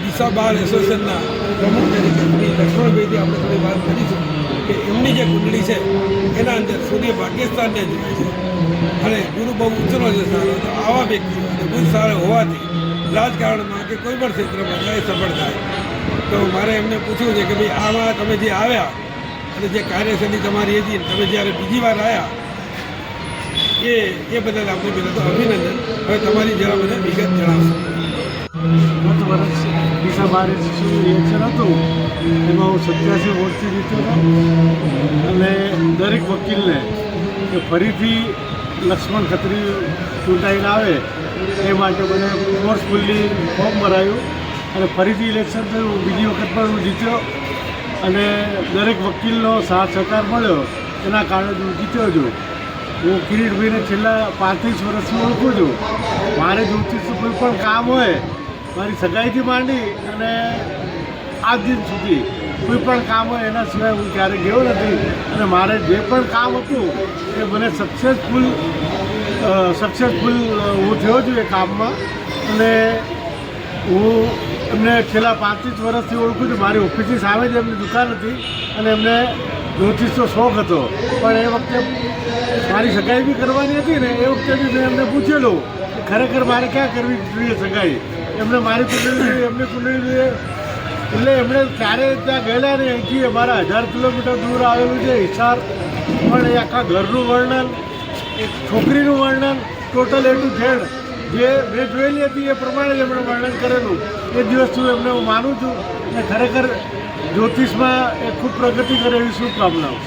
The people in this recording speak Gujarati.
દિશા બાર એસોસિએશનના પ્રમુખ તરીકે શ્રી લક્ષ્મણભાઈથી આપણે થોડી વાત કરીશું કે એમની જે કુંડળી છે એના અંદર સૂર્ય પાકિસ્તાનને જુએ છે અને ગુરુ બહુ ઉચ્ચનો છે સારો. તો આવા વ્યક્તિઓ અને ગુરુ સારો હોવાથી રાજકારણમાં કે કોઈ પણ ક્ષેત્રમાં જાય સફળ થાય. તો મારે એમને પૂછવું છે કે ભાઈ આમાં તમે જે આવ્યા અને જે કાર્યશૈલી તમારી હતી તમે જ્યારે બીજી વાર આવ્યા એ બદલ આપણે પહેલાં તો અભિનંદન. હવે તમારી જરા મને વિગત જણાવશો. ગત વર્ષ દિશા બાર ઇલેક્શન હતું એમાં હું 87 વોટથી જીત્યો હતો અને દરેક વકીલને કે ફરીથી લક્ષ્મણ ખત્રી ચૂંટાઈને આવે એ માટે મને ફોર્સફુલ્લી ફોર્મ ભરાયું અને ફરીથી ઇલેક્શન થયું. બીજી વખત પણ હું જીત્યો અને દરેક વકીલનો સાથ સહકાર મળ્યો એના કારણે હું જીત્યો છું. હું કિરીટભાઈને છેલ્લા 35 વર્ષથી ઓળખું છું. મારે જ્યોતિષનું કોઈ પણ કામ હોય મારી સગાઈથી માંડી અને આજ દિન સુધી કોઈ પણ કામ હોય એના સિવાય હું ક્યારેય ગયો નથી અને મારે જે પણ કામ હતું એ મને સક્સેસફુલ હું થયો છું એ કામમાં. અને હું એમને છેલ્લા 35 વર્ષથી ઓળખું છું. મારી ઓફિસની સામે જ એમની દુકાન હતી અને એમને જ્યોતિષનો શોખ હતો. પણ એ વખતે મારી સગાઈ બી કરવાની હતી ને એ વખતે બી મેં એમને પૂછેલું કે ખરેખર મારે ક્યાં કરવી જોઈએ સગાઈ. એમને મારી કુંડળી જોઈએ, એમની કુંડળી જોઈએ એટલે એમણે ક્યારેય ત્યાં ગયેલા ને અહીંથી અમારા 1000 કિલોમીટર દૂર આવેલું છે હિસાર. પણ એ આખા ઘરનું વર્ણન, એક છોકરીનું વર્ણન, ટોટલ એ ટુ ઝેડ જે મેં જોયેલી હતી એ પ્રમાણે જ એમણે વર્ણન કરેલું. એ દિવસથી એમને હું માનું છું અને ખરેખર જ્યોતિષમાં એ ખૂબ પ્રગતિ કરે એવી શુભકામનાઓ.